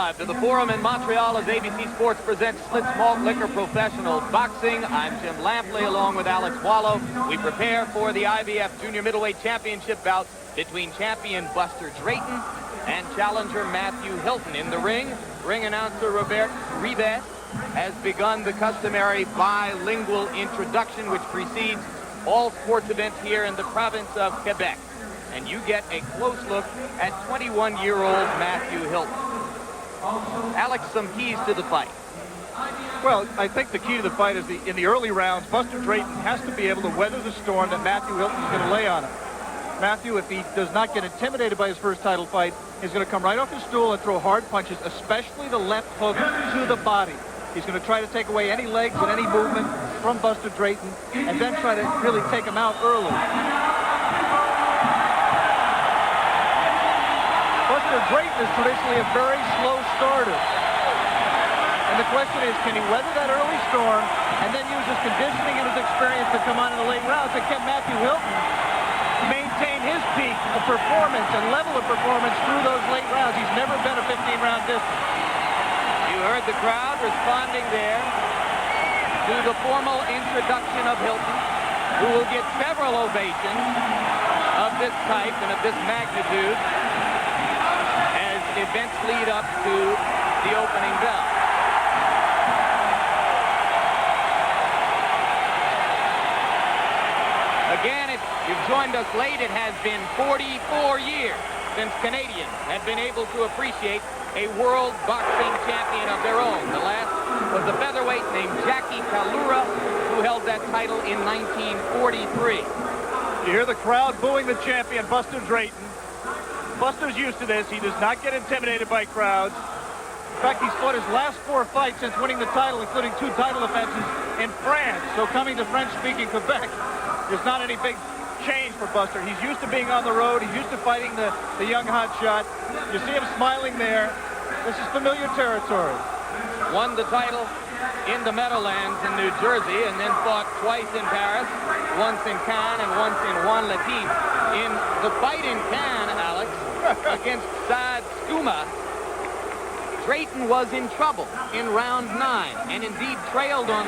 live to the Forum in Montreal as ABC Sports presents Schlitz Malt Liquor Professional Boxing. I'm Jim Lampley along with Alex Wallow. We prepare for the IBF Junior Middleweight Championship bout between champion Buster Drayton and challenger Matthew Hilton. In the ring announcer Robert Ribet has begun the customary bilingual introduction which precedes all sports events here in the province of Quebec. And you get a close look at 21-year-old Matthew Hilton. Alex, some keys to the fight. Well, I think the key to the fight is in the early rounds, Buster Drayton has to be able to weather the storm that Matthew Hilton is going to lay on him. Matthew, if he does not get intimidated by his first title fight, is going to come right off his stool and throw hard punches, especially the left hook to the body. He's going to try to take away any legs and any movement from Buster Drayton and then try to really take him out early. Buster Drayton is traditionally a very slow starter. And the question is, can he weather that early storm and then use his conditioning and his experience to come on in the late rounds? And can Matthew Hilton maintain his peak of performance and level of performance through those late rounds? He's never been a 15-round distance. You heard the crowd responding there to the formal introduction of Hilton, who will get several ovations of this type and of this magnitude as events lead up to the opening bell. Again, if you've joined us late, it has been 44 years since Canadians have been able to appreciate a world boxing champion of their own. The last was a featherweight named Jackie Kalura, who held that title in 1943. You hear the crowd booing the champion, Buster Drayton. Buster's used to this. He does not get intimidated by crowds. In fact, he's fought his last 4 fights since winning the title, including 2 title defenses in France. So coming to French-speaking Quebec, there's not any big change for Buster. He's used to being on the road. He's used to fighting the young hotshot. You see him smiling there. This is familiar territory. Won the title in the Meadowlands in New Jersey and then fought twice in Paris, once in Cannes and once in Juan Latif. In the fight in Cannes, Alex, against Saad Skouma, Drayton was in trouble in round 9 and indeed trailed on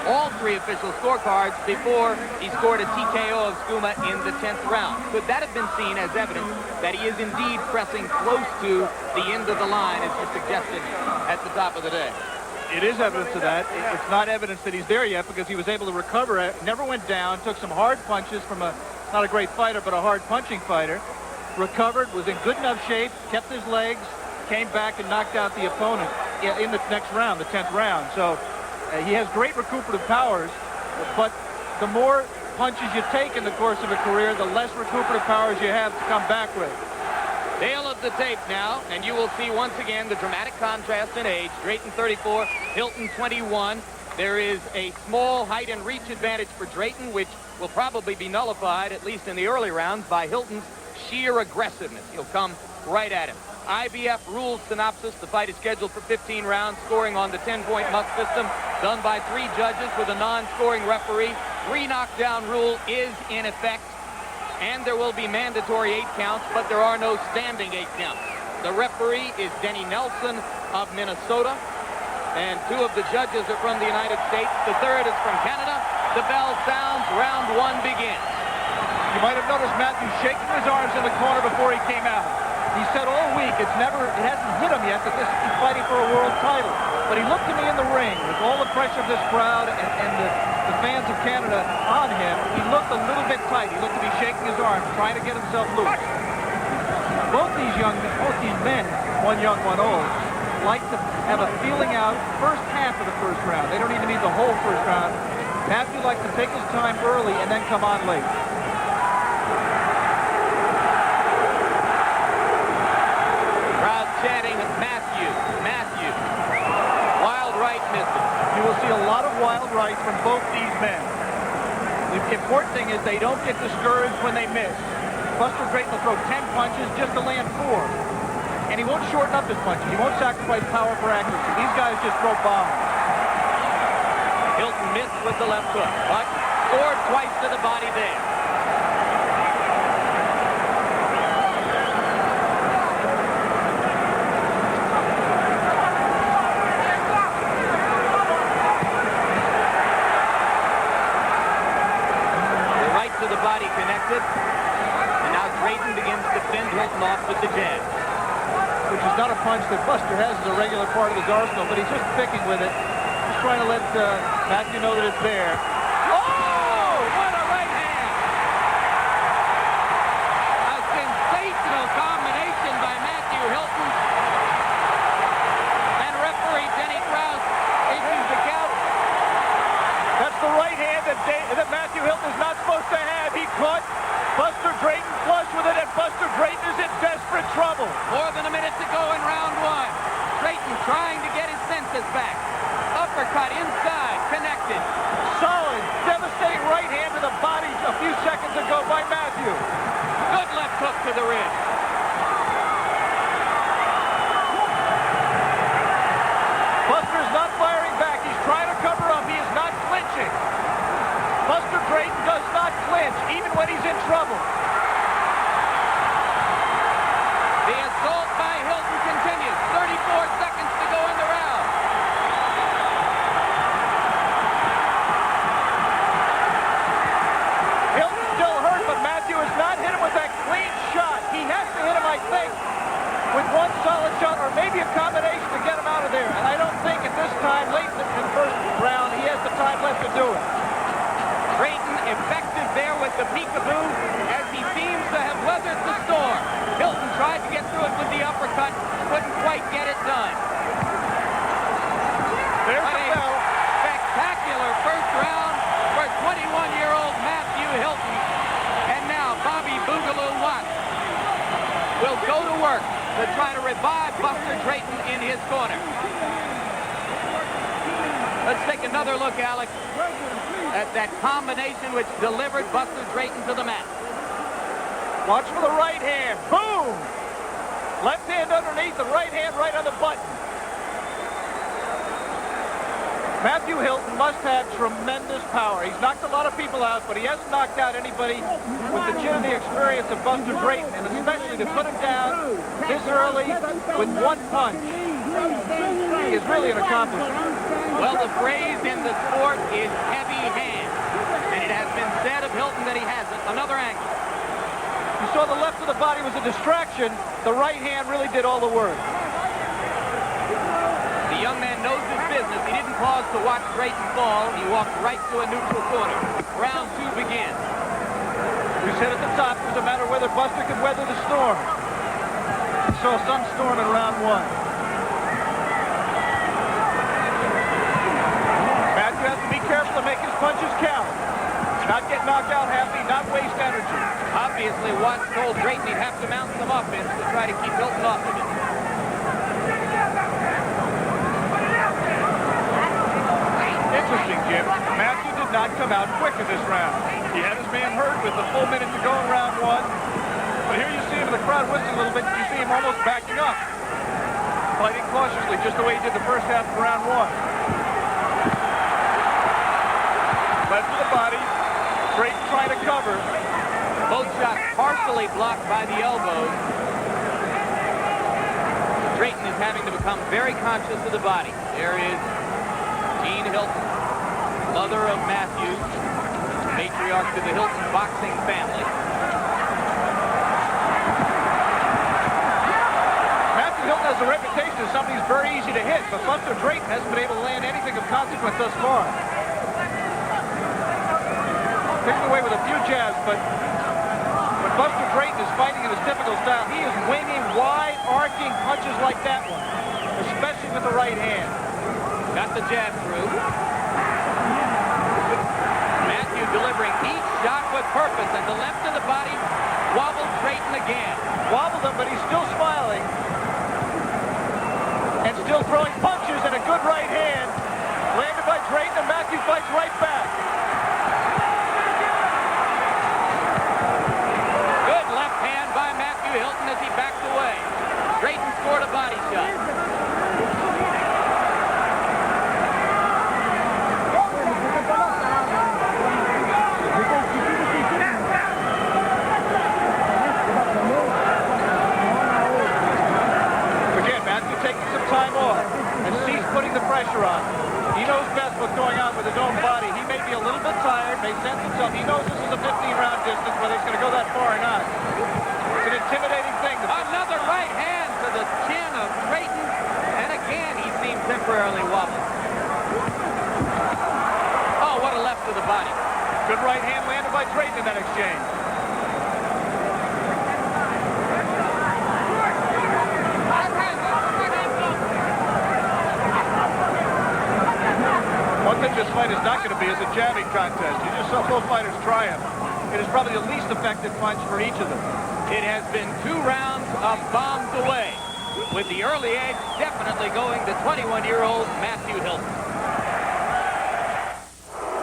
all 3 official scorecards before he scored a TKO of Skouma in the 10th round. Could that have been seen as evidence that he is indeed pressing close to the end of the line, as you suggested at the top of the day? It is evidence of that. It's not evidence that he's there yet because he was able to recover it, never went down, took some hard punches from not a great fighter, but a hard punching fighter, recovered, was in good enough shape, kept his legs, came back and knocked out the opponent in the next round, the 10th round. So he has great recuperative powers, but the more punches you take in the course of a career, the less recuperative powers you have to come back with. Tail of the tape now, and you will see once again the dramatic contrast in age. Drayton 34, Hilton 21. There is a small height and reach advantage for Drayton, which will probably be nullified, at least in the early rounds, by Hilton's sheer aggressiveness. He'll come right at him. IBF rules synopsis. The fight is scheduled for 15 rounds, scoring on the 10-point muck system, done by 3 judges with a non-scoring referee. 3 knockdown rule is in effect, and there will be mandatory 8 counts, but there are no standing 8 counts. The referee is Denny Nelson of Minnesota, and 2 of the judges are from the United States. The 3rd is from Canada. The bell sounds. Round 1 begins. You might have noticed Matthew shaking his arms in the corner before he came out. He said all week it hasn't hit him yet that he's fighting for a world title. But he looked to me in the ring with all the pressure of this crowd and the fans of Canada on him. He looked a little bit tight. He looked to be shaking his arms, trying to get himself loose. Both these men, one young, one old, like to have a feeling out first half of the first round. They don't even need the whole first round. Matthew likes to take his time early and then come on late. Chanting Matthew, Matthew. Wild right misses. You will see a lot of wild rights from both these men. The important thing is they don't get discouraged when they miss. Buster Drayton will throw 10 punches just to land 4. And he won't shorten up his punches. He won't sacrifice power for accuracy. These guys just throw bombs. Hilton missed with the left hook, but scored twice to the body there. that Buster has as a regular part of his arsenal, but he's just picking with it. He's trying to let Matthew know that it's there. Oh, what a right hand! A sensational combination by Matthew Hilton. And referee Denny Krause issues the count. That's the right hand that Matthew Hilton is not supposed to have. He caught Buster Drayton flush with it, and Buster Drayton is in desperate trouble. More than a minute to go in round one. Drayton trying to get his senses back. Uppercut inside, connected. Solid, devastating right hand to the body a few seconds ago by Matthew. Good left hook to the wrist. Buster's not firing back. He's trying to cover up. He is not clinching. Buster Drayton does not clinch, even when he's in trouble. The assault by Hilton continues. 34 seconds to go in the round. Hilton's still hurt, but Matthew has not hit him with that clean shot. He has to hit him, I think, with one solid shot, or maybe a combination to get him out of there. And I don't think at this time, late in the first round, he has the time left to do it. Drayton effective there with the peekaboo as he seems to have weathered the storm. Hilton tried to get through it with the uppercut, couldn't quite get it done. There's What the a bell. spectacular first round for 21-year-old Matthew Hilton. And now Bobby Boogaloo Watts will go to work to try to revive Buster Drayton in his corner. Let's take another look, Alex, at that combination which delivered Buster Drayton to the mat. Watch for the right hand. Boom! Left hand underneath, the right hand right on the button. Matthew Hilton must have tremendous power. He's knocked a lot of people out, but he hasn't knocked out anybody with the gin and the experience of Buster Drayton, and especially to put him down this early with one punch is really an accomplishment. Well, the phrase in the sport is heavy hand, and it has been said of Hilton that he has it. Another angle. You saw the left of the body was a distraction. The right hand really did all the work. The young man knows his business. He didn't pause to watch Drayton fall. He walked right to a neutral corner. Round two begins. We said at the top it was a matter of whether Buster could weather the storm. We saw some storm in round one. Matthew has to be careful to make his punches count. Not get knocked out happy, not waste energy. Obviously, Watts told Drayton he'd have to mount some offense to try to keep Hilton off of it. Interesting, Jim. Matthew did not come out quick in this round. He had his man hurt with the full minute to go in round one. But here you see him in the crowd whistling a little bit. You see him almost backing up. Fighting cautiously, just the way he did the first half of round one. Left to the body. Drayton trying to cover. Both shots partially blocked by the elbows. Drayton is having to become very conscious of the body. There is Jean Hilton, mother of Matthew, matriarch to the Hilton boxing family. Matthew Hilton has a reputation as somebody who's very easy to hit, but Buster Drayton hasn't been able to land anything of consequence thus far. Taking away with a few jabs, but when Buster Drayton is fighting in his typical style, he is winging wide, arcing punches like that one, especially with the right hand. Got the jab through. Matthew delivering each shot with purpose, and the left of the body wobbled Drayton again. Wobbled him, but he's still smiling. And still throwing punches and a good right hand. Landed by Drayton, and Matthew fights right back. Good left hand by Matthew Hilton as he backed away. Drayton scored a body shot. Time off and cease putting the pressure on. He knows best what's going on with his own body. He may be a little bit tired, may sense himself. He knows this is a 15-round distance, whether he's going to go that far or not. It's an intimidating thing. Another right hand to the chin of Drayton. temporarily wobbled. Oh, what a left to the body. Good right hand landed by Drayton in that exchange. One thing this fight is not going to be is a jabbing contest. You just saw both fighters triumph. It is probably the least effective punch for each of them. It has been 2 rounds of bombs away, with the early edge definitely going to 21-year-old Matthew Hilton.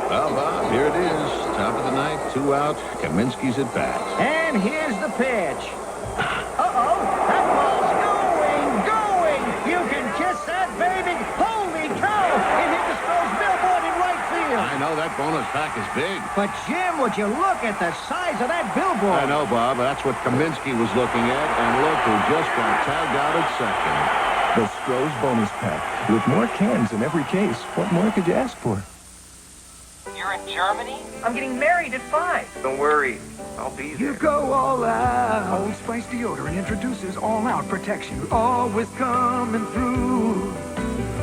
Well, Bob, here it is. Top of the ninth, 2 out. Kaminsky's at bat. And here's the pitch. Uh-oh, that ball's going. You can kiss that, baby. Holy cow, it hit the Stros billboard in right field. I know that bonus pack is big. But, Jim, would you look at the size of that billboard? I know, Bob. That's what Kaminsky was looking at. And look who just got tagged out at second. The Stros bonus pack. With more cans in every case. What more could you ask for? You're in Germany? I'm getting married at 5. Don't worry. I'll be there. You go all out. Old Spice deodorant introduces all-out protection. Always coming through.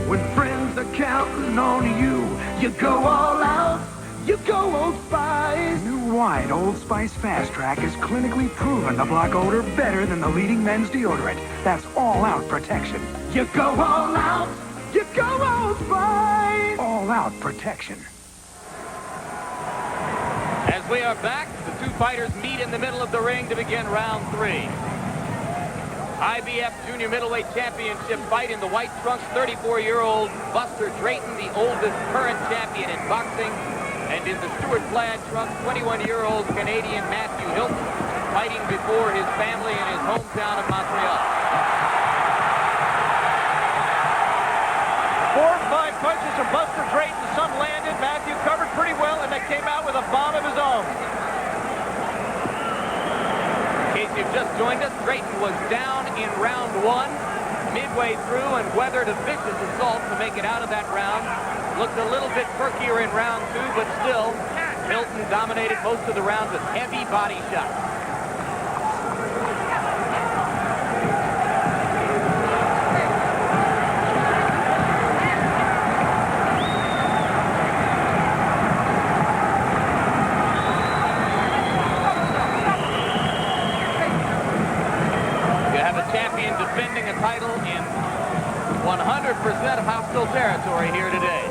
When friends are counting on you, you go all out. You go Old Spice. New white Old Spice Fast Track is clinically proven to block odor better than the leading men's deodorant. That's all-out protection. You go all out. You go Old Spice. All-out protection. As we are back, the 2 fighters meet in the middle of the ring to begin round 3. IBF Junior Middleweight Championship fight in the white trunks, 34-year-old Buster Drayton, the oldest current champion in boxing. And in the Stuart plaid trunks, 21-year-old Canadian Matthew Hilton, fighting before his family in his hometown of Montreal. 4 or 5 punches from Buster Drayton. Some landed. Matthew covered pretty well, and they came out with a bomb of his own. In case you've just joined us, Drayton was down in round 1, midway through, and weathered a vicious assault to make it out of that round. Looked a little bit perkier in round 2, but still, Hilton dominated most of the rounds with heavy body shots. Defending a title in 100% hostile territory here today.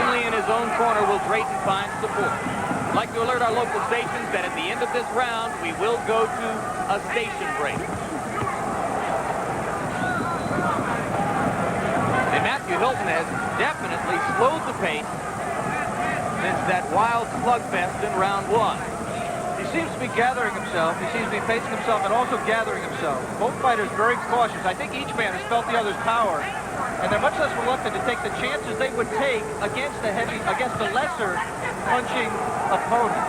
Only in his own corner will Drayton find support. I'd like to alert our local stations that at the end of this round, we will go to a station break. And Matthew Hilton has definitely slowed the pace since that wild slugfest in round 1. He seems to be gathering himself. He seems to be pacing himself and also gathering himself. Both fighters very cautious. I think each man has felt the other's power, and they're much less reluctant to take the chances they would take against the lesser punching opponent.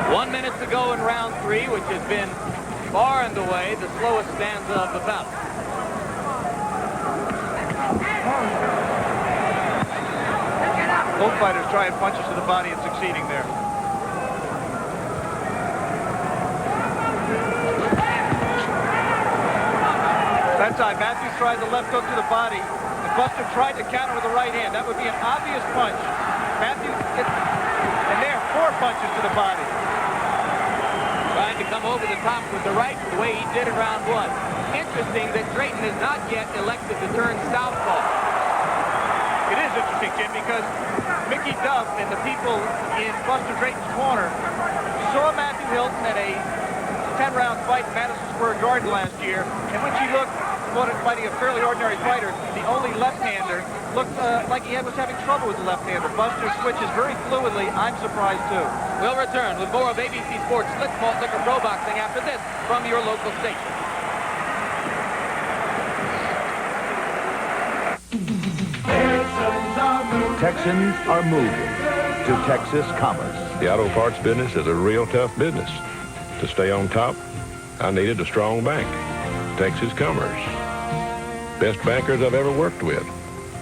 1 minute to go in round 3, which has been far and away the slowest stanza of the bout. Both fighters trying punches to the body and succeeding there. That time, Matthews tried the left hook to the body, and Buster tried to counter with the right hand. That would be an obvious punch. Matthews, and there, 4 punches to the body. Trying to come over the top with the right the way he did in round 1. Interesting that Drayton has not yet elected to turn southpaw. It is interesting, Jim, because Mickey Duff and the people in Buster Drayton's corner saw Matthew Hilton at a 10-round fight in Madison Square Garden last year, in which he looked, fighting a fairly ordinary fighter, the only left-hander, looked like he was having trouble with the left-hander. Buster switches very fluidly. I'm surprised, too. We'll return with more of ABC Sports Split Malt Liquor Pro Boxing after this from your local station. Texans are moving to Texas Commerce. The auto parts business is a real tough business. To stay on top, I needed a strong bank. Texas Commerce. Best bankers I've ever worked with.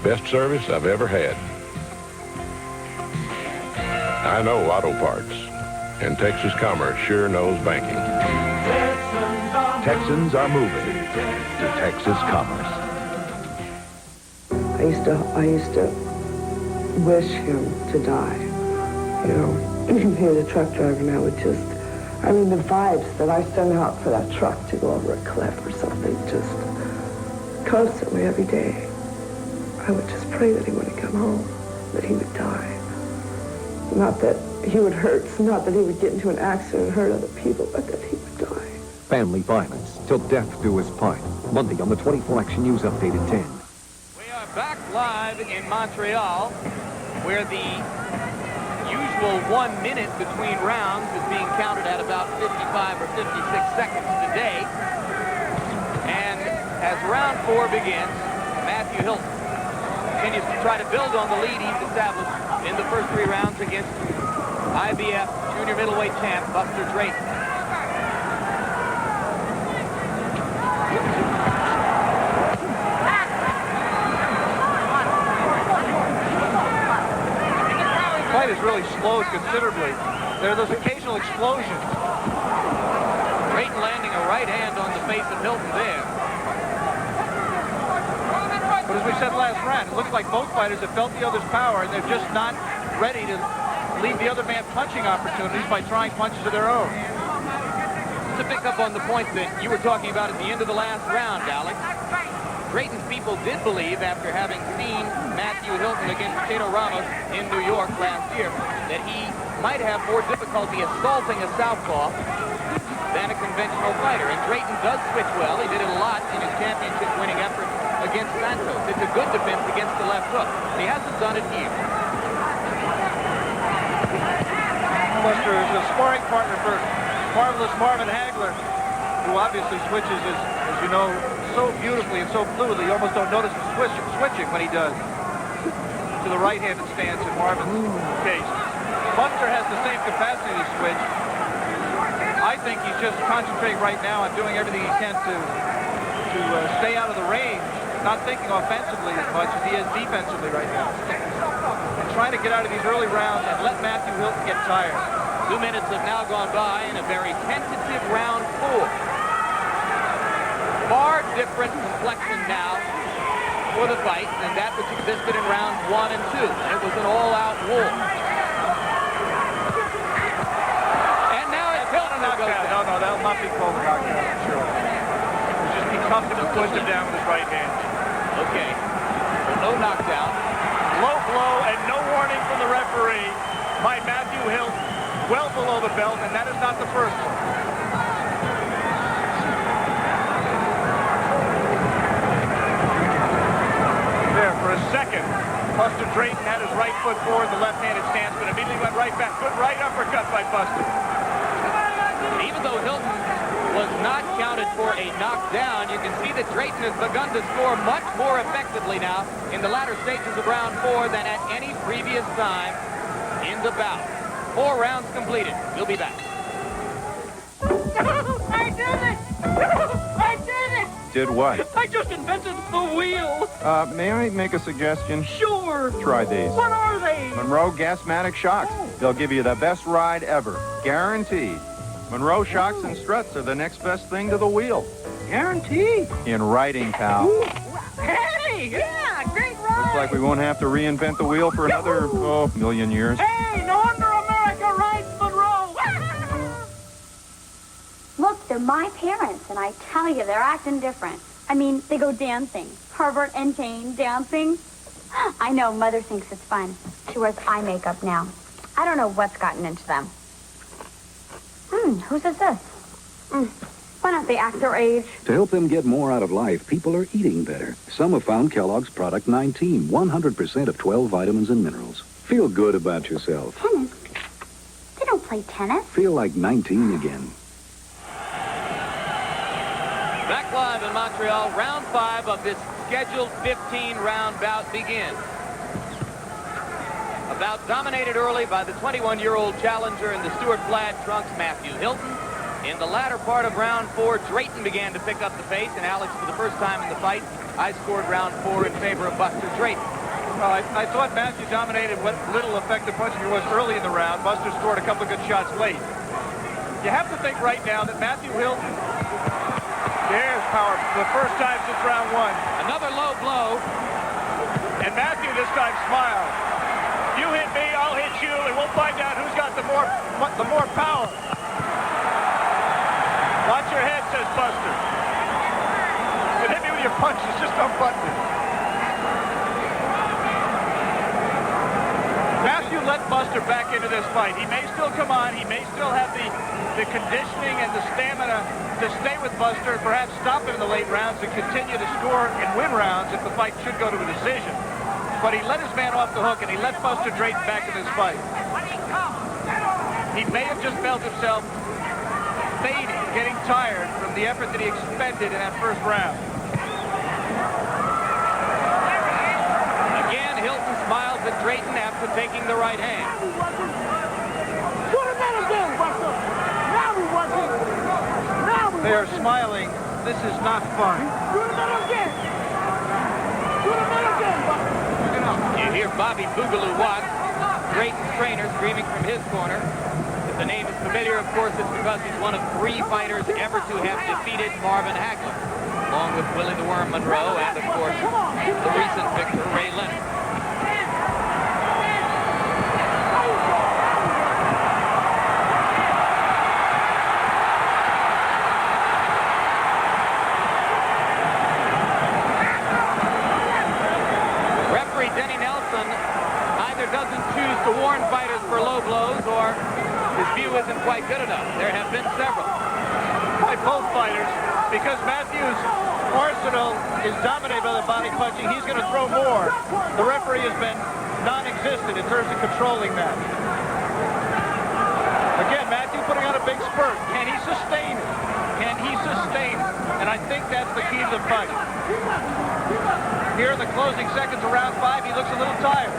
Best service I've ever had. I know auto parts. and Texas Commerce sure knows banking. Texans are moving to Texas Commerce. I used to wish him to die. You know, he was a truck driver, and I would just, I mean, the vibes that I sent out for that truck to go over a cliff or something, just constantly, every day. I would just pray that he wouldn't come home, that he would die. Not that he would hurt, not that he would get into an accident and hurt other people, but that he would die. Family violence, till death do us part. Monday on the 24 Action News Update at 10. We are back live in Montreal, where the usual 1 minute between rounds is being counted at about 55 or 56 seconds today. And as round 4 begins, Matthew Hilton continues to try to build on the lead he's established in the first 3 rounds against IBF junior middleweight champ Buster Drayton. The fight has really slowed considerably. There are those occasional explosions. Drayton landing a right hand on the face of Hilton there. But as we said last round, it looks like both fighters have felt the other's power, and they're just not ready to leave the other man punching opportunities by trying punches of their own. To pick up on the point that you were talking about at the end of the last round, Alex, Drayton's people did believe, after having seen Matthew Hilton against Tito Ramos in New York last year, that he might have more difficulty assaulting a southpaw than a conventional fighter. And Drayton does switch well. He did it a lot in his championship-winning effort against Santos. It's a good defense against the left hook. He hasn't done it here. Buster is a sparring partner for marvelous Marvin Hagler, who obviously switches, as you know, so beautifully and so fluidly. You almost don't notice him switching when he does to the right-handed stance in Marvin's case. Buster has the same capacity to switch. I think he's just concentrating right now on doing everything he can to stay out of the range, not thinking offensively as much as he is defensively right now. And trying to get out of these early rounds and let Matthew Hilton get tired. 2 minutes have now gone by in a very tentative round 4. Far different complexion now for the fight than that which existed in rounds 1 and 2. It was an all-out war. And now it's Hilton who goes down. No, that'll not be called a knockout, I'm sure. It'll just be tough to push him down with his right hand. Okay, so no knockdown. Low blow and no warning from the referee by Matthew Hilton. Well below the belt, and that is not the first one. There, for a second, Buster Drayton had his right foot forward, the left-handed stance, but immediately went right back. Good right uppercut by Buster. Even though Hilton was not counted for a knockdown, you can see that Drayton has begun to score much more effectively now in the latter stages of round 4 than at any previous time in the bout. 4 rounds completed. We'll be back. I did it! I did it! Did what? I just invented the wheel! May I make a suggestion? Sure! Try these. What are they? Monroe Gasmatic Shocks. They'll give you the best ride ever. Guaranteed. Monroe Shocks and Struts are the next best thing to the wheel. Guarantee. In riding, pal. Hey! Yeah! Great ride! Looks like we won't have to reinvent the wheel for another, million years. Hey! No wonder America rides Monroe! Look, they're my parents, and I tell you, they're acting different. I mean, they go dancing. Herbert and Jane dancing. I know, Mother thinks it's fun. She wears eye makeup now. I don't know what's gotten into them. Whose is this? Why don't they act their age? To help them get more out of life, people are eating better. Some have found Kellogg's Product 19, 100% of 12 vitamins and minerals. Feel good about yourself. Tennis? They don't play tennis. Feel like 19 again. Back live in Montreal, round 5 of this scheduled 15-round bout begins. A bout dominated early by the 21-year-old challenger in the Stuart Plaid trunks, Matthew Hilton. In the latter part of round 4, Drayton began to pick up the pace, and Alex, for the first time in the fight, I scored round 4 in favor of Buster Drayton. Well, I thought Matthew dominated what little effective punching there was early in the round. Buster scored a couple of good shots late. You have to think right now that Matthew Hilton, there's power for the first time since round one. Another low blow. And Matthew this time smiled. You hit me, I'll hit you, and we'll find out who's got the more power. Watch your head, says Buster. You hit me with your punches, just unbutton it. Matthew let Buster back into this fight. He may still come on. He may still have the conditioning and the stamina to stay with Buster and perhaps stop him in the late rounds and continue to score and win rounds if the fight should go to a decision. But he let his man off the hook, and he let Buster Drayton back in this fight. He may have just felt himself fading, getting tired from the effort that he expended in that first round. Again, Hilton smiles at Drayton after taking the right hand. They are smiling. This is not fun. You hear Bobby Boogaloo Watts, Drayton's trainer, screaming from his corner. If the name is familiar, of course, it's because he's one of 3 fighters ever to have defeated Marvin Hagler, along with Willie the Worm Monroe and, of course, the recent victor, Ray Leonard. Doesn't choose to warn fighters for low blows, or his view isn't quite good enough. There have been several. By both fighters, because Matthew's arsenal is dominated by the body punching, he's going to throw more. The referee has been non-existent in terms of controlling that. Again, Matthew putting on a big spurt. Can he sustain it? Can he sustain it? And I think that's the key to the fight. Here in the closing seconds of round 5, he looks a little tired.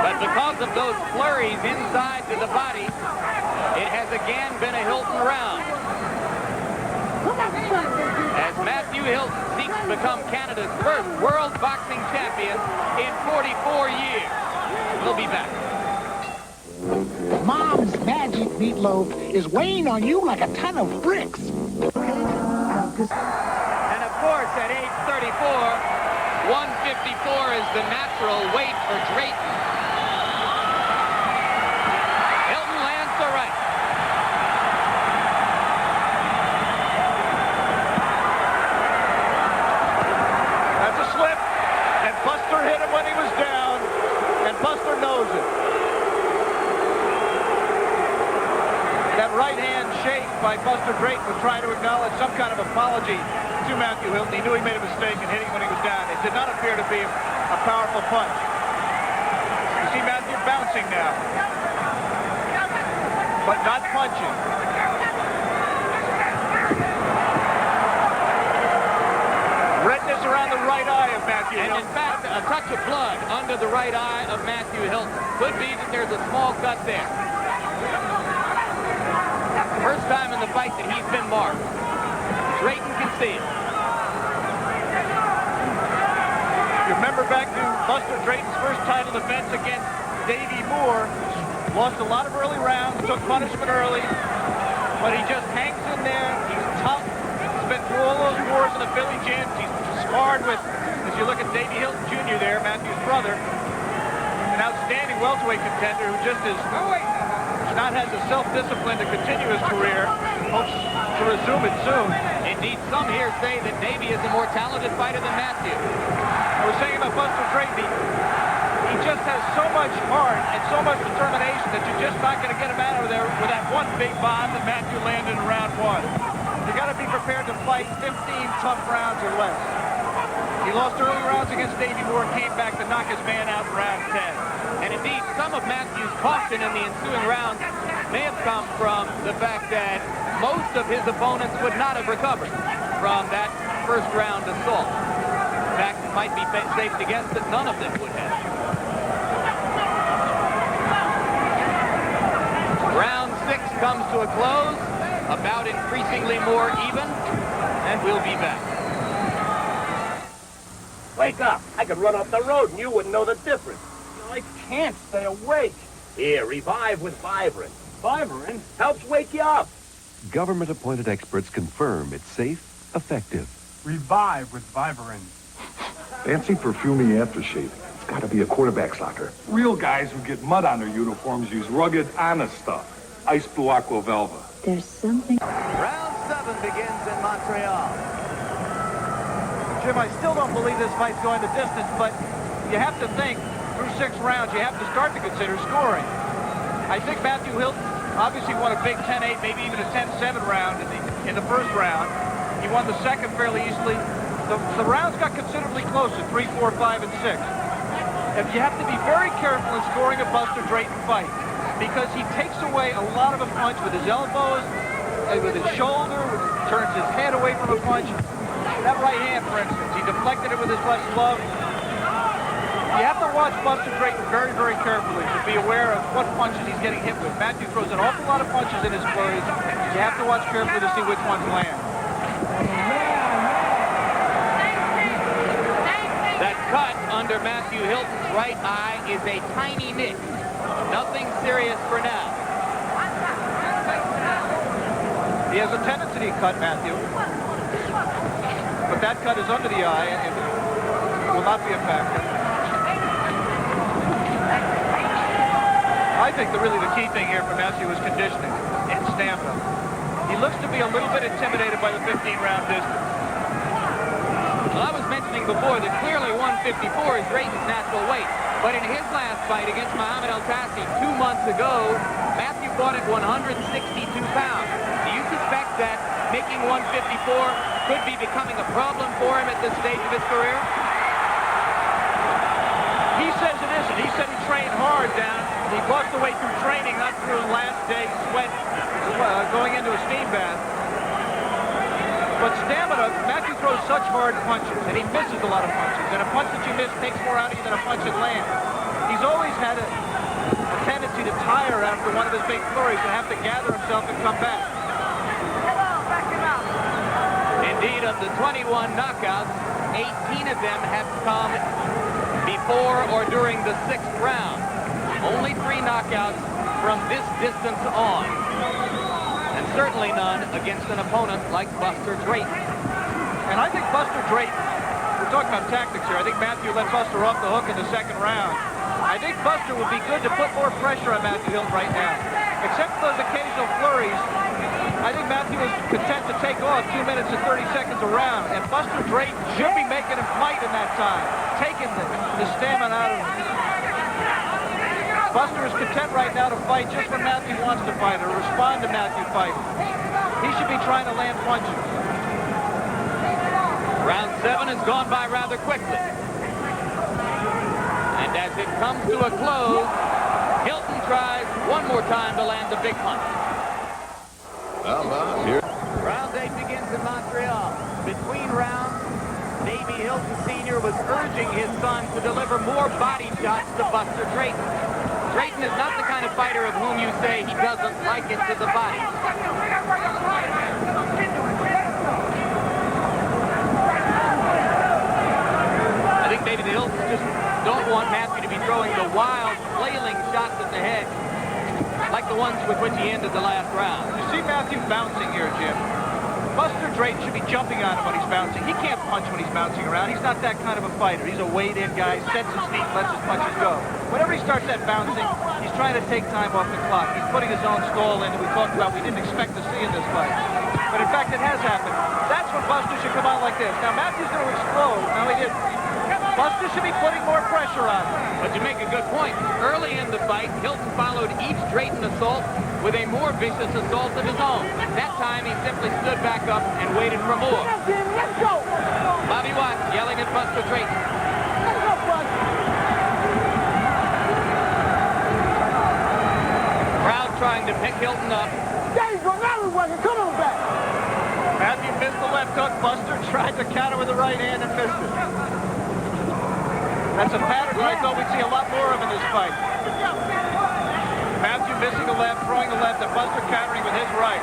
But because of those flurries inside to the body, it has again been a Hilton round. As Matthew Hilton seeks to become Canada's first world boxing champion in 44 years. We'll be back. Mom's magic meatloaf is weighing on you like a ton of bricks. And of course, at age 34, 154 is the natural weight for Drayton. Hilton lands the right. That's a slip, and Buster hit him when he was down, and Buster knows it. That right hand shake by Buster Drayton was trying to acknowledge some kind of apology to Matthew Hilton. He knew he made a mistake in hitting when he was down. It did not appear to be a powerful punch. You see Matthew bouncing now, but not punching. Redness around the right eye of Matthew Hilton. And in fact, a touch of blood under the right eye of Matthew Hilton. Could be that there's a small cut there. First time in the fight that he's been marked. Drayton can see it. You remember back to Buster Drayton's first title defense against Davey Moore. Lost a lot of early rounds, took punishment early, but he just hangs in there. He's tough. He's been through all those wars in the Philly gyms. He's sparred with, as you look at Davey Hilton Jr. there, Matthew's brother, an outstanding welterweight contender who just is not has the self-discipline to continue his career. Hopes to resume it soon. Indeed, some here say that Davey is a more talented fighter than Matthew. I was saying about Buster Drayton, he just has so much heart and so much determination that you're just not going to get him out of there with that one big bomb that Matthew landed in round 1. You got to be prepared to fight 15 tough rounds or less. He lost early rounds against Davey Moore, came back to knock his man out in round 10. And indeed, some of Matthew's caution in the ensuing rounds may have come from the fact that most of his opponents would not have recovered from that first round assault. In fact, it might be safe to guess that none of them would have. Round 6 comes to a close, about increasingly more even, and we'll be back. Wake up. I could run off the road and you wouldn't know the difference. I can't stay awake. Here, revive with Vibrant. Vibrant? Helps wake you up. Government-appointed experts confirm it's safe, effective. Revive with Vibrant. Fancy perfumey aftershave. It's got to be a quarterback's locker. Real guys who get mud on their uniforms use rugged, honest stuff. Ice Blue Aqua Velva. There's something... Round 7 begins in Montreal. Jim, I still don't believe this fight's going the distance, but you have to think, through 6 rounds, you have to start to consider scoring. I think Matthew Hilton obviously won a big 10-8, maybe even a 10-7 round in the first round. He won the second fairly easily. The rounds got considerably closer, 3, 4, 5, and 6. And you have to be very careful in scoring a Buster Drayton fight because he takes away a lot of a punch with his elbows, with his shoulder, turns his head away from a punch. That right hand, for instance, he deflected it with his left glove. You have to watch Buster Drayton very, very carefully to be aware of what punches he's getting hit with. Matthew throws an awful lot of punches in his flurries. You have to watch carefully to see which ones land. That cut under Matthew Hilton's right eye is a tiny nick. Nothing serious for now. He has a tendency to cut Matthew. But that cut is under the eye and will not be a factor. I think really the key thing here for Matthew is conditioning and stamina. He looks to be a little bit intimidated by the 15-round distance. Well, I was mentioning before that clearly 154 is Drayton's natural weight. But in his last fight against Muhammad El-Tassi 2 months ago, Matthew fought at 162 pounds. Do you suspect that making 154 could be becoming a problem for him at this stage of his career? He says it isn't. He said he trained hard down. He lost the way through training, not through last day's sweat going into a steam bath. But stamina, Matthew throws such hard punches, and he misses a lot of punches. And a punch that you miss takes more out of you than a punch that lands. He's always had a tendency to tire after one of his big flurries and have to gather himself and come back. Indeed, of the 21 knockouts, 18 of them have come before or during the 6th round. Only 3 knockouts from this distance on. And certainly none against an opponent like Buster Drayton. And I think Buster Drayton, we're talking about tactics here, I think Matthew let Buster off the hook in the 2nd round. I think Buster would be good to put more pressure on Matthew Hilton right now. Except for those occasional flurries, I think Matthew is content to take off 2 minutes and 30 seconds a round. And Buster Drayton should be making him fight in that time, taking the stamina out of him. Buster is content right now to fight just when Matthew wants to fight or respond to Matthew fighting. He should be trying to land punches. Round 7 has gone by rather quickly. And as it comes to a close, Hilton tries one more time to land the big punch. Here. Round 8 begins in Montreal. Between rounds, Davey Hilton Sr. was urging his son to deliver more body shots to Buster Drayton. Drayton is not the kind of fighter of whom you say he doesn't like it to the body. I think maybe the Hiltons just don't want Matthew to be throwing the wild, flailing shots at the head like the ones with which he ended the last round. You see Matthew bouncing here, Jim. Buster Drayton should be jumping on him when he's bouncing. He can't punch when he's bouncing around. He's not that kind of a fighter. He's a weighed-in guy, sets his feet, lets his punches go. Whenever he starts that bouncing, he's trying to take time off the clock. He's putting his own stall in that we talked about we didn't expect to see in this fight. But in fact, it has happened. That's when Buster should come out like this. Now, Matthew's going to explode. No, he didn't. Buster should be putting more pressure on him. But you make a good point. Early in the fight, Hilton followed each Drayton assault with a more vicious assault of his own. That time, he simply stood back up and waited for more. Let's go! Bobby Watts yelling at Buster Drayton. Let's go, Buster! Crowd trying to pick Hilton up. There you go, now we're working. Come on back. Matthew missed the left hook. Buster tried to counter with the right hand and missed it. That's a pattern that I thought we'd see a lot more of in this fight. Matthew missing the left, throwing the left, and Buster countering with his right.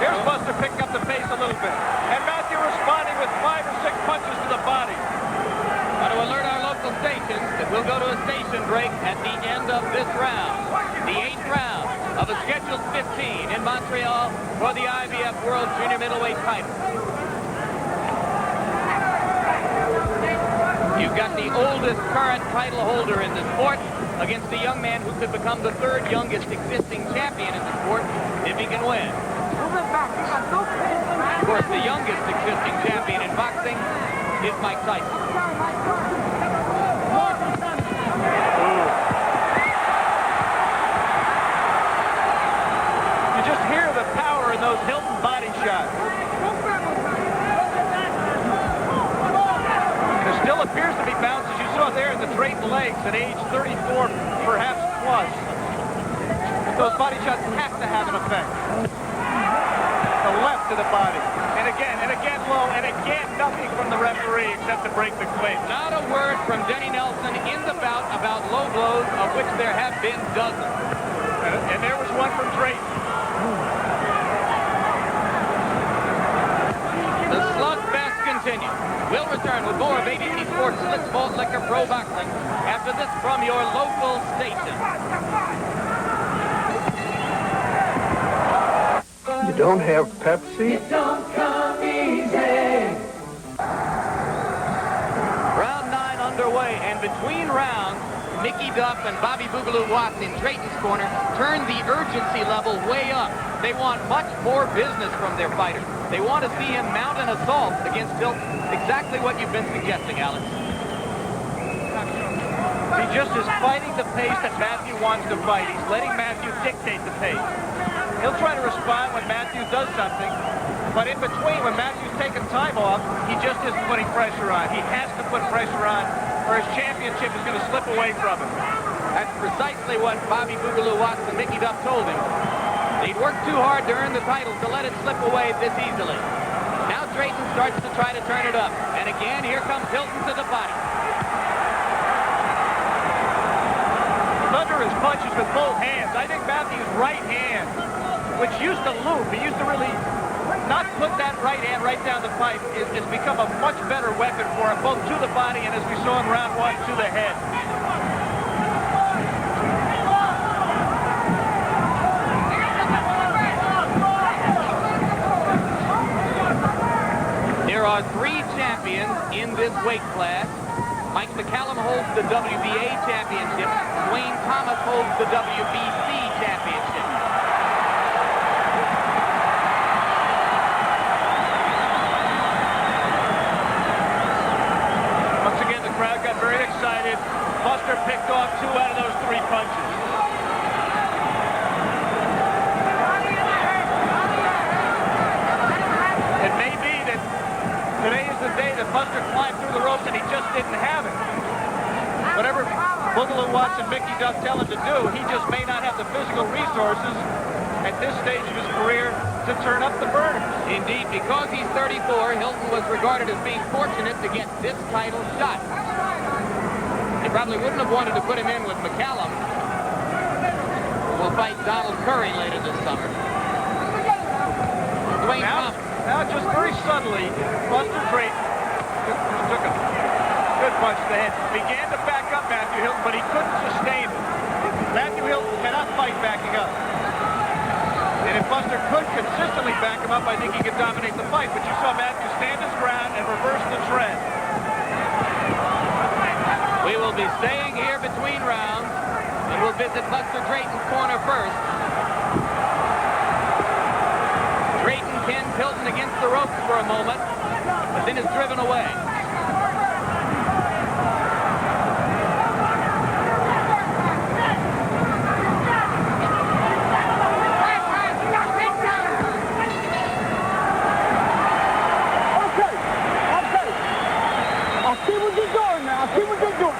Here's Buster picking up the pace a little bit. And Matthew responding with 5 or 6 punches to the body. Want to alert our local stations that we'll go to a station break at the end of this round. The 8th round of a scheduled 15 in Montreal for the IBF World Junior Middleweight title. You've got the oldest current title holder in the sport against the young man who could become the 3rd youngest existing champion in the sport if he can win. Of course, the youngest existing champion in boxing is Mike Tyson. You just hear the power in those Hilton body shots. There still appears to be bounces. You saw there in the Drayton legs at age 34, perhaps plus. But those body shots have to have an effect. The left to the body. And again low, and again nothing from the referee except to break the clinch. Not a word from Denny Nelson in the bout about low blows, of which there have been dozens. And there was one from Drayton. The slugfest continues. We'll return with more of ABC Sports Slick Malt Liquor Pro Boxing after this from your local station. You don't have Pepsi? It don't come easy. Round 9 underway, and between rounds, Mickey Duff and Bobby Boogaloo Watts in Drayton's corner turned the urgency level way up. They want much more business from their fighter. They want to see him mount an assault against Hilton. Exactly what you've been suggesting, Alex. He just is fighting the pace that Matthew wants to fight. He's letting Matthew dictate the pace. He'll try to respond when Matthew does something, but in between, when Matthew's taking time off, he just isn't putting pressure on. He has to put pressure on, or his championship is going to slip away from him. That's precisely what Bobby Boogaloo Watts and Mickey Duff told him. He'd worked too hard to earn the title to let it slip away this easily. Now Drayton starts to try to turn it up. And again, here comes Hilton to the body. Under his punches with both hands. I think Matthew's right hand, which used to loop, he used to really not put that right hand right down the pipe, has become a much better weapon for him, both to the body and, as we saw in round 1, to the head. There are 3 champions in this weight class. Mike McCallum holds the WBA championship. Wayne Thomas holds the WBC championship. Once again, the crowd got very excited. Buster picked off 2 out of those 3 punches. It may be that today is the day that Buster climbed through the ropes and he just didn't have it. Whatever Boogaloo Watts and Mickey Duff tell him to do, he just may not have the physical resources at this stage of his career to turn up the burners. Indeed, because he's 34, Hilton was regarded as being fortunate to get this title shot. They probably wouldn't have wanted to put him in with McCallum, who will fight Donald Curry later this summer. Dwayne Thomas. Now, just very subtly, Buster Drayton took a good punch to the head. Began to back up Matthew Hilton, but he couldn't sustain it. Matthew Hilton cannot fight backing up. And if Buster could consistently back him up, I think he could dominate the fight. But you saw Matthew stand his ground and reverse the trend. We will be staying here between rounds, and we'll visit Buster Drayton's corner first. Drayton pins Hilton against the ropes for a moment, but then is driven away.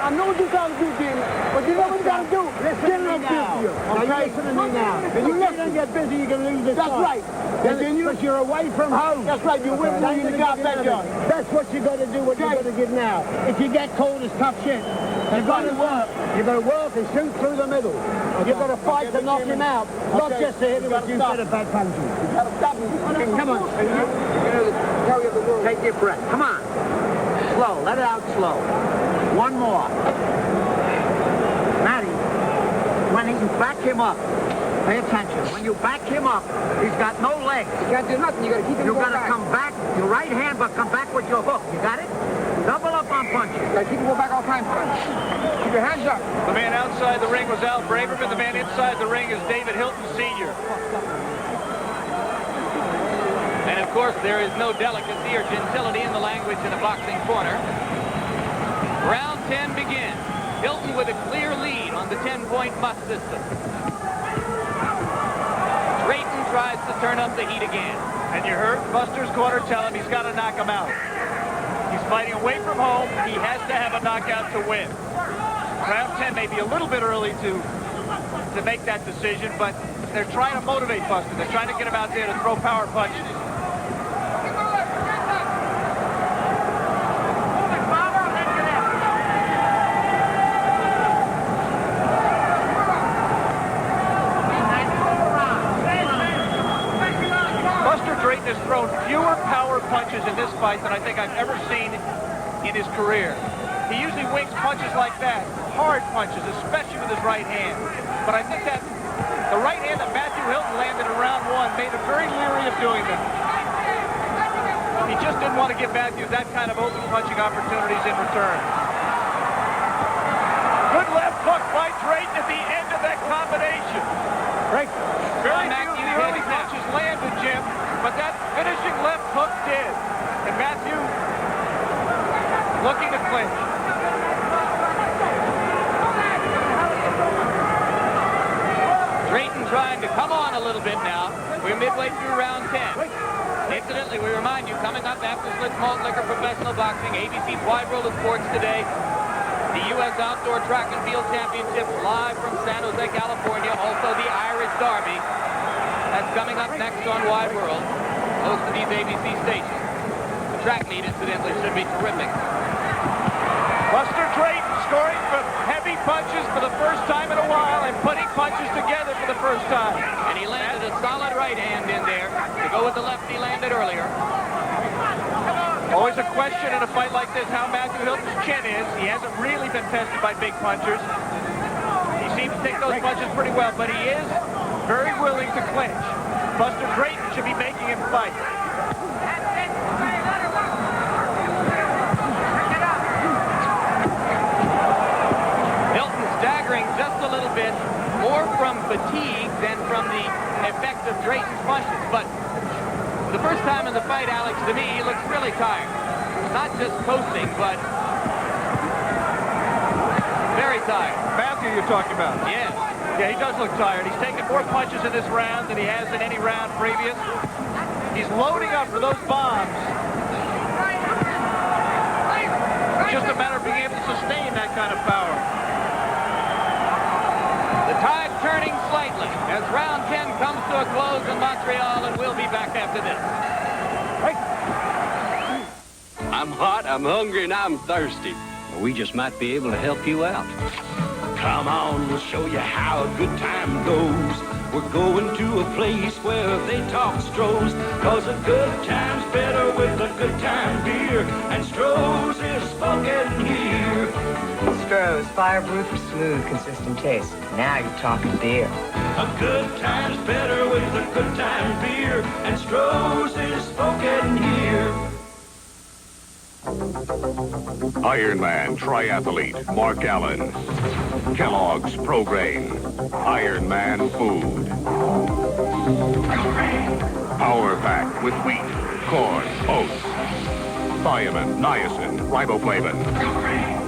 I know what you gotta do, Jimmy, but you know what you gotta do? Listen to me now. Okay? Listen to me now. If you don't get busy, you can lose this fight. That's right. Because you're away from home. That's right. You're with me in the job that done. That's what you gotta do, what you gotta get now. If you get cold, it's tough shit. You gotta work. You gotta work and shoot through the middle. You gotta fight to knock him out, not just to hit him with you said a bad punches. You gotta stop him. Come on. Take your breath. Come on. Slow. Let it out slow. One more. Matty, when you back him up, pay attention. When you back him up, he's got no legs. You can't do nothing. You got to keep him You going got to come back, your right hand, but come back with your hook. You got it? Double up on punches. You got to keep him going back all the time. Keep your hands up. The man outside the ring was Al Braverman. The man inside the ring is David Hilton Sr. And of course, there is no delicacy or gentility in the language in a boxing corner. Round 10 begins. Hilton with a clear lead on the 10-point must system. Drayton tries to turn up the heat again. And you heard Buster's corner tell him he's got to knock him out. He's fighting away from home. He has to have a knockout to win. Round 10 may be a little bit early to make that decision, but they're trying to motivate Buster. They're trying to get him out there to throw power punches. Drayton has thrown fewer power punches in this fight than I think I've ever seen in his career. He usually wings punches like that, hard punches, especially with his right hand. But I think that the right hand that Matthew Hilton landed in round 1 made him very leery of doing them. He just didn't want to give Matthew that kind of open punching opportunities in return. Good left hook by Drayton at the end of that combination. Very few of the early punches landed, Jim. But that finishing left hook did. And Matthew looking to clinch. Drayton trying to come on a little bit now. We're midway through round 10. Incidentally, we remind you, coming up after Slits Malt Liquor Professional Boxing, ABC's Wide World of Sports today, the U.S. Outdoor Track and Field Championships live from San Jose, California. Also the Irish Derby. That's coming up next on Wide World. Most of these ABC stations. The track meet, incidentally, should be terrific. Buster Drayton scoring for heavy punches for the first time in a while and putting punches together for the first time. And he landed a solid right hand in there to go with the left he landed earlier. Always a question in a fight like this how Matthew Hilton's chin is. He hasn't really been tested by big punchers. He seems to take those punches pretty well, but he is very willing to clinch. Buster Drayton should be making him fight. Hilton staggering just a little bit, more from fatigue than from the effect of Drayton's punches. But for the first time in the fight, Alex, to me, he looks really tired. Not just coasting, but very tired. Matthew you're talking about? Yes. Yeah, he does look tired. He's taken more punches in this round than he has in any round previous. He's loading up for those bombs. It's just a matter of being able to sustain that kind of power. The tide turning slightly as round 10 comes to a close in Montreal, and we'll be back after this. I'm hot, I'm hungry, and I'm thirsty. We just might be able to help you out. Come on, we'll show you how a good time goes. We're going to a place where they talk Strohs, 'cause a good time's better with a good time beer, and Strohs is spoken here. Strohs, fireproof or smooth, consistent taste. Now you're talking beer. A good time's better with a good time beer, and Strohs is spoken here. Ironman triathlete Mark Allen. Kellogg's Pro Grain. Ironman food. Power pack with wheat, corn, oats. Thiamine, niacin, riboflavin.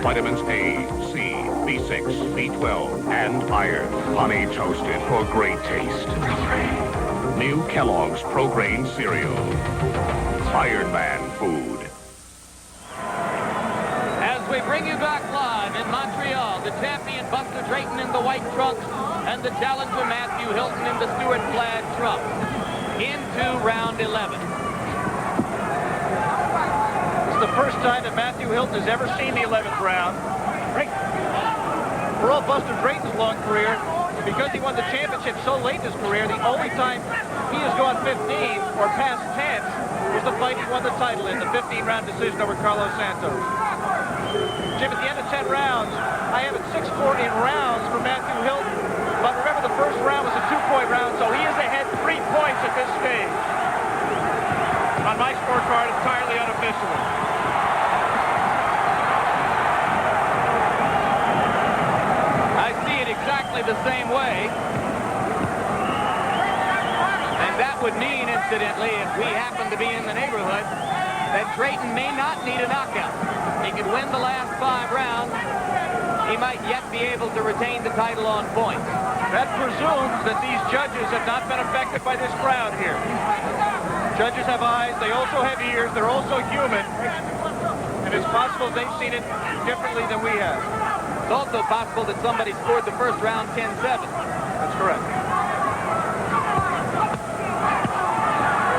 Vitamins A, C, B6, B12, and iron. Honey toasted for great taste. New Kellogg's Pro Grain cereal. Ironman food. We bring you back live in Montreal, the champion Buster Drayton in the white trunks and the challenger Matthew Hilton in the Stuart plaid trunks into round 11. It's the first time that Matthew Hilton has ever seen the 11th round. For all Buster Drayton's long career, because he won the championship so late in his career, the only time he has gone 15 or past 10 was the fight he won the title in, the 15-round decision over Carlos Santos. Jim, at the end of 10 rounds, I have it 6-4 in rounds for Matthew Hilton. But remember, the first round was a 2-point round, so he is ahead 3 points at this stage. On my scorecard, entirely unofficially. I see it exactly the same way. And that would mean, incidentally, if we happen to be in the neighborhood, that Drayton may not need a knockout. He could win the last 5 rounds. He might yet be able to retain the title on points. That presumes that these judges have not been affected by this crowd here. Judges have eyes, they also have ears, they're also human. And it's possible they've seen it differently than we have. It's also possible that somebody scored the first round 10-7. That's correct.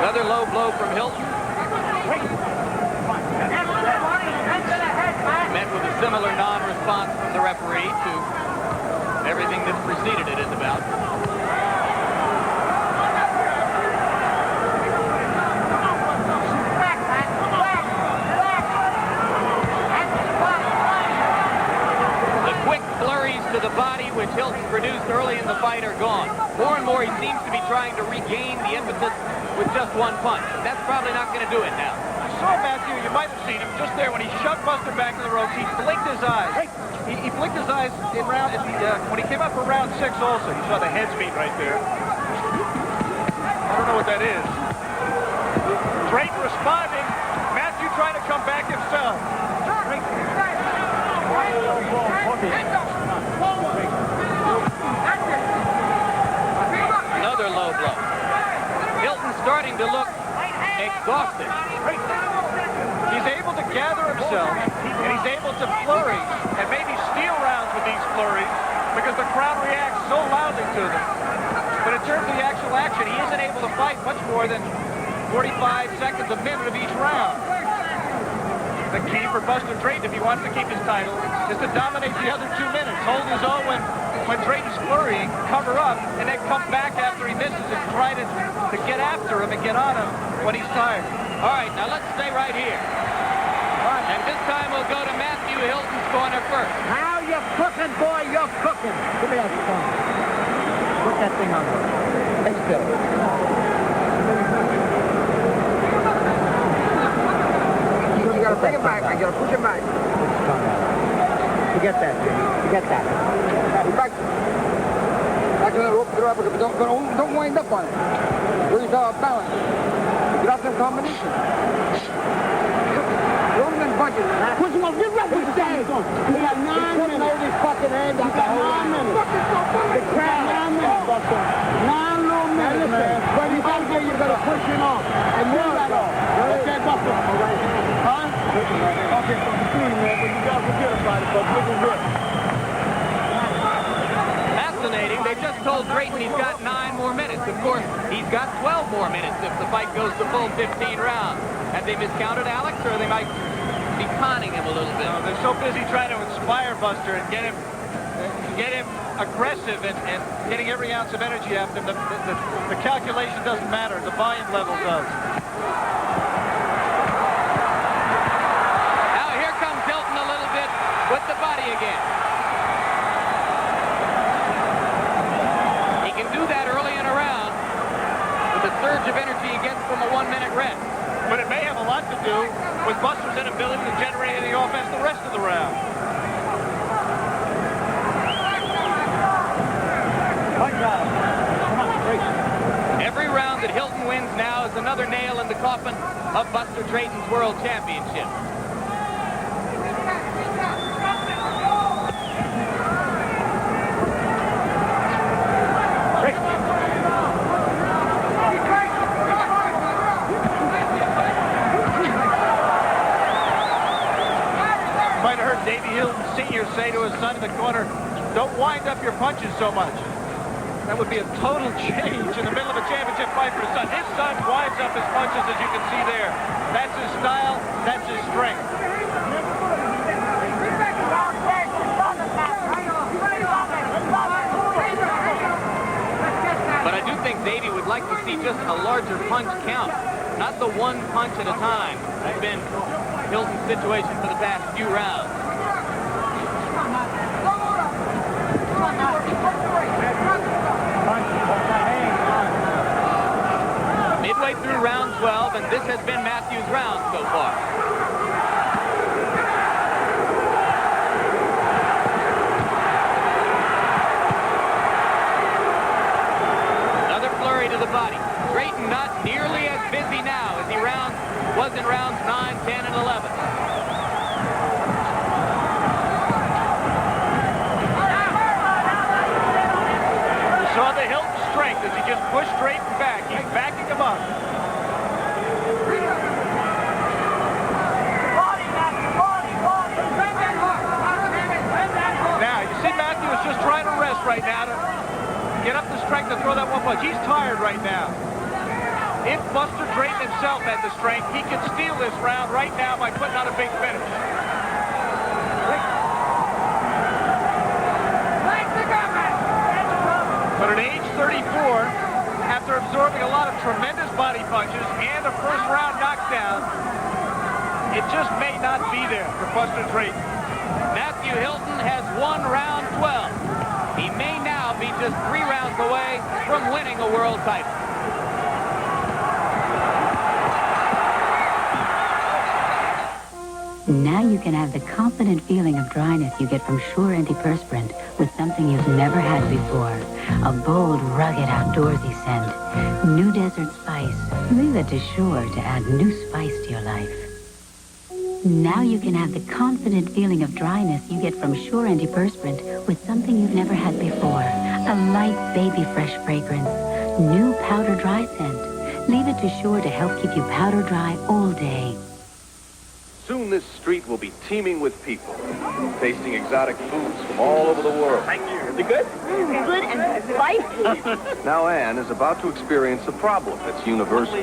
Another low blow from Hilton. Met with a similar non-response from the referee to everything that preceded it in the bout. The quick flurries to the body which Hilton produced early in the fight are gone. More and more he seems to be trying to regain the impetus with just one punch. That's probably not going to do it now. Saw Matthew, you might have seen him just there when he shoved Buster back to the ropes. He blinked his eyes. He blinked his eyes in when he came up for round 6 also. You saw the heads meet right there. I don't know what that is. Drayton responding. Matthew trying to come back himself. Another low blow. Hilton starting to look exhausted. He's able to gather himself, and he's able to flurry, and maybe steal rounds with these flurries, because the crowd reacts so loudly to them. But in terms of the actual action, he isn't able to fight much more than 45 seconds, a minute of each round. The key for Buster Drayton, if he wants to keep his title, is to dominate the other 2 minutes. Hold his own when Drayton's flurrying, cover up, and then come back after he misses and try to get after him and get on him when he's tired. All right, now let's stay right here. And this time we'll go to Matthew Hilton's corner first. Now you're cooking, boy, you're cooking. Give me that phone. Put that thing on there. Stay still. You gotta bring him back. You gotta push him back. Forget that, Jimmy. Forget that. Back to the rope, but don't wind up on it. Where's balance? Get off them combination. Roll them bunches. Push him up. Get right with the stand. We got 9 minutes. Hold his fucking head. We got 9 minutes. The crowd. 9 minutes, Buster. 9 little minutes, man. When he's out there, you better push him off. And move that off. Okay, Buster. Huh? Okay, so the shooting, man, but you gotta forget about it, but looking good. Fascinating. They just told Drayton he's got 9 more minutes. Of course, he's got 12 more minutes if the fight goes the full 15 rounds. Have they miscounted Alex, or they might be conning him a little bit? No, they're so busy trying to inspire Buster and get him aggressive and getting every ounce of energy after him. The calculation doesn't matter. The volume level does. Now here comes Hilton a little bit with the body again. He can do that early in a round with the surge of energy he gets from a 1-minute rest. But it may have a lot to do with Buster's inability to generate any offense the rest of the round. Every round that Hilton wins now is another nail in the coffin of Buster Drayton's World Championship. Might have heard Davey Hilton Sr. say to his son in the corner, don't wind up your punches so much. That would be a total change in the middle of a championship fight for his son. His son winds up his punches, as you can see there. That's his style. That's his strength. But I do think Davey would like to see just a larger punch count. not the one punch at a time. That's been Hilton's situation for the past few rounds. Midway through round 12, and this has been Matthews' round so far. Another flurry to the body. Drayton not nearly as busy now as he was in rounds 9, 10, and 11. You saw the Hilton strength as he just pushed Drayton back. He's backing him up. Now, you see Matthew is just trying to rest right now to get up the strength to throw that one punch. He's tired right now. If Buster Drayton himself had the strength, he could steal this round right now by putting on a big finish. But at age 34, after absorbing a lot of tremendous body punches and a first-round knockdown, it just may not be there for Buster Drayton. Matthew Hilton has won round 12. He may now be just 3 rounds away from winning a world title. Now you can have the confident feeling of dryness you get from Sure Antiperspirant with something you've never had before. A bold, rugged, outdoorsy scent. New desert spice. Leave it to Sure to add new spice to your life. Now you can have the confident feeling of dryness you get from Sure Antiperspirant with something you've never had before. A light, baby fresh fragrance. New powder dry scent. Leave it to Sure to help keep you powder dry all day. Soon this street will be teeming with people, tasting exotic foods from all over the world. Thank you. Is it good? Good and spicy. Now Anne is about to experience a problem that's universal.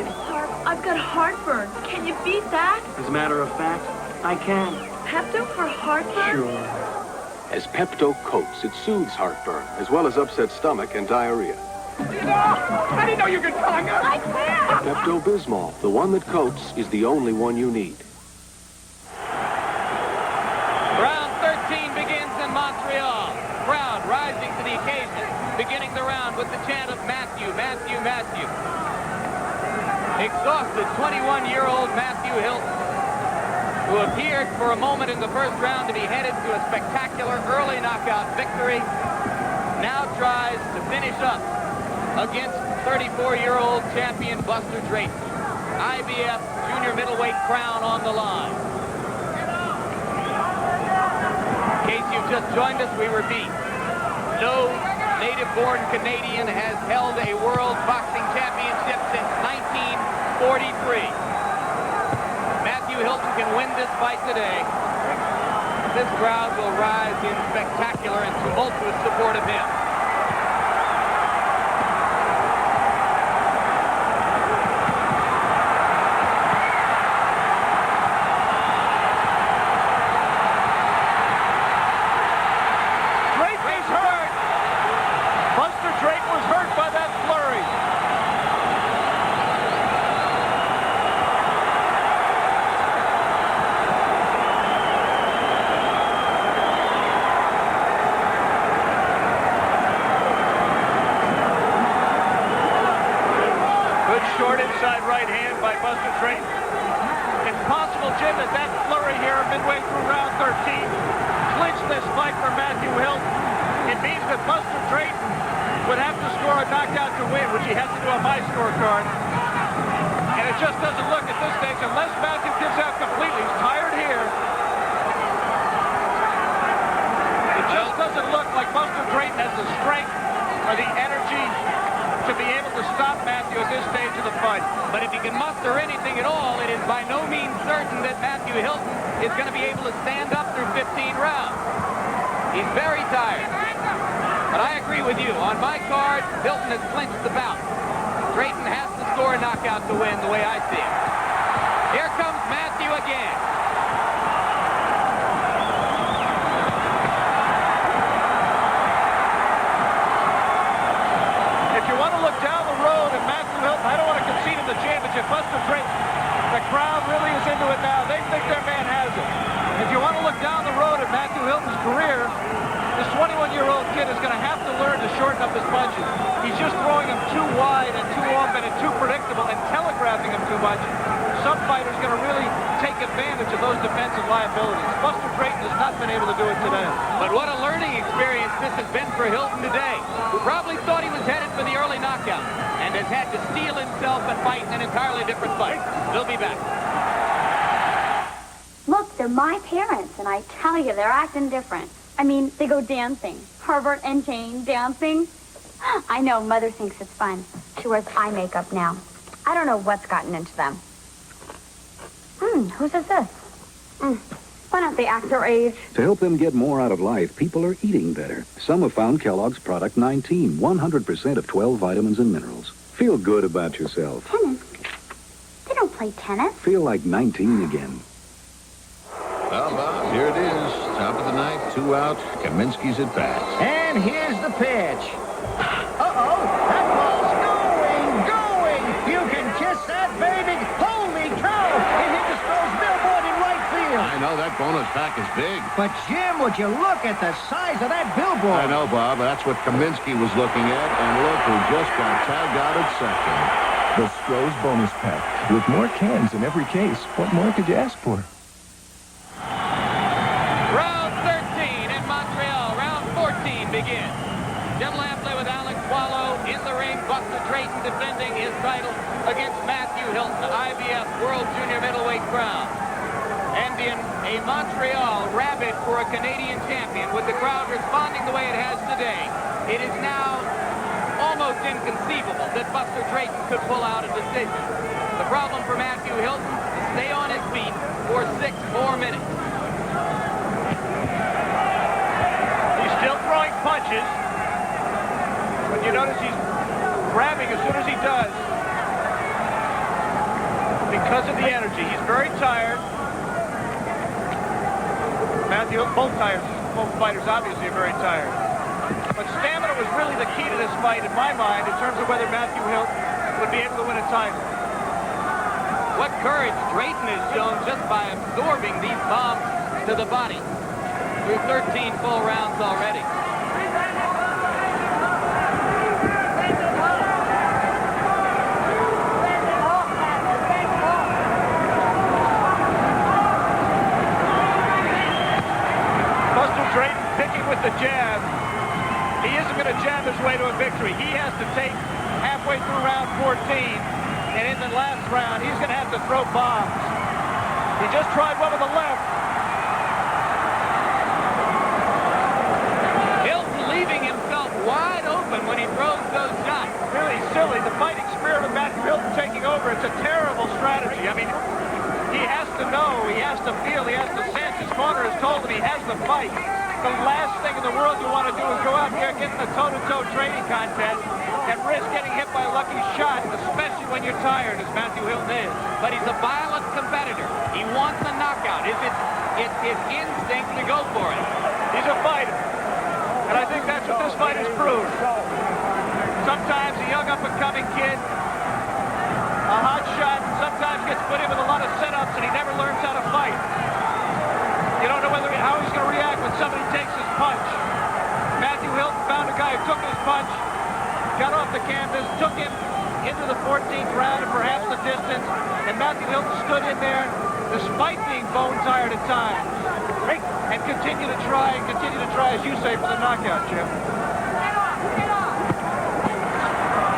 I've got heartburn. Can you beat that? As a matter of fact, I can. Pepto for heartburn? Sure. As Pepto coats, it soothes heartburn, as well as upset stomach and diarrhea. I didn't know you could talk. I can't. Pepto-Bismol, the one that coats, is the only one you need. Round 13 begins in Montreal. Crowd rising to the occasion, beginning the round with the chant of Matthew, Matthew, Matthew. Exhausted 21-year-old Matthew Hilton, who appeared for a moment in the first round to be headed to a spectacular early knockout victory, now tries to finish up against 34-year-old champion Buster Drayton. IBF junior middleweight crown on the line. In case you've just joined us, we repeat, no native-born Canadian has held a world boxing championship since 1943. Matthew Hilton can win this fight today. This crowd will rise in spectacular and tumultuous support of him. Short inside right hand by Buster Drayton. It's possible, Jim, that that flurry here midway through round 13 clinched this fight for Matthew Hilton. It means that Buster Drayton would have to score a knockout to win, which he has to do on my scorecard. And it just doesn't look at this stage, unless Matthew gives out completely. He's tired here. It just doesn't look like Buster Drayton has the strength or the energy to be able to stop Matthew at this stage of the fight. But if he can muster anything at all, it is by no means certain that Matthew Hilton is going to be able to stand up through 15 rounds. He's very tired. But I agree with you. On my card, Hilton has clinched the bout. Drayton has to score a knockout to win the way I see it. Here comes Matthew again. If you want to look down the road at Matthew Hilton, I don't want to concede him the championship. Buster Drayton Matthew Hilton's career, this 21-year-old kid is going to have to learn to shorten up his punches. He's just throwing them too wide and too often and too predictable and telegraphing them too much. Some fighters are going to really take advantage of those defensive liabilities. Buster Drayton has not been able to do it today. But what a learning experience this has been for Hilton today, who probably thought he was headed for the early knockout and has had to steel himself and fight an entirely different fight. We'll be back. Look, they're my parents, and I tell you, they're acting different. I mean, they go dancing. Herbert and Jane dancing. I know, Mother thinks it's fun. She wears eye makeup now. I don't know what's gotten into them. Whose is this? Why don't they act their age? To help them get more out of life, people are eating better. Some have found Kellogg's Product 19, 100% of 12 vitamins and minerals. Feel good about yourself. Tennis? They don't play tennis. Feel like 19 again. Well, Bob, here it is. Top of the ninth, 2 out. Kaminsky's at bat. And here's the pitch. Uh-oh, that ball's going. You can kiss that, baby. Holy cow, it hit the Stros billboard in right field. I know that bonus pack is big. But, Jim, would you look at the size of that billboard? I know, Bob. That's what Kaminsky was looking at. And look who just got tagged out at second. The Stros bonus pack. With more cans in every case, what more could you ask for? Round 13 in Montreal. Round 14 begins. Jim Lampley with Alex Wallow in the ring. Buster Drayton defending his title against Matthew Hilton, IBF World Junior Middleweight crown. And in a Montreal rabid for a Canadian champion, with the crowd responding the way it has today, it is now almost inconceivable that Buster Drayton could pull out a decision. The problem for Matthew Hilton is to stay on his feet for 6 more minutes. He's still throwing punches. But you notice he's grabbing as soon as he does. Because of the energy. He's very tired. Matthew, both fighters obviously are very tired. But stamina was really the key to this fight, in my mind, in terms of whether Matthew Hilton would be able to win a title. What courage Drayton has shown just by absorbing these bombs to the body through 13 full rounds already. Buster Drayton picking with the jab. He isn't going to jab his way to a victory. He has to take halfway through round 14, and in the last round, he's going to have to throw bombs. He just tried one with the left. Hilton leaving himself wide open when he throws those shots. Really silly. The fighting spirit of Matthew Hilton taking over. It's a terrible strategy. I mean, he has to know, he has to feel, he has to sense. His corner has told him he has the fight. The last thing in the world you want to do is go out there and get in a toe-to-toe training contest and risk getting hit by a lucky shot, especially when you're tired, as Matthew Hilton is. But he's a violent competitor. He wants a knockout. It's his instinct to go for it. He's a fighter. And I think that's what this fight has proved. Sometimes a young up-and-coming kid, a hot shot, sometimes gets put in with a lot of setups and he never learns how to fight. You don't know how he's going to react when somebody takes his punch. Matthew Hilton found a guy who took his punch, got off the canvas, took him into the 14th round and perhaps the distance, and Matthew Hilton stood in there despite being bone tired at times and continue to try, as you say, for the knockout, Jim.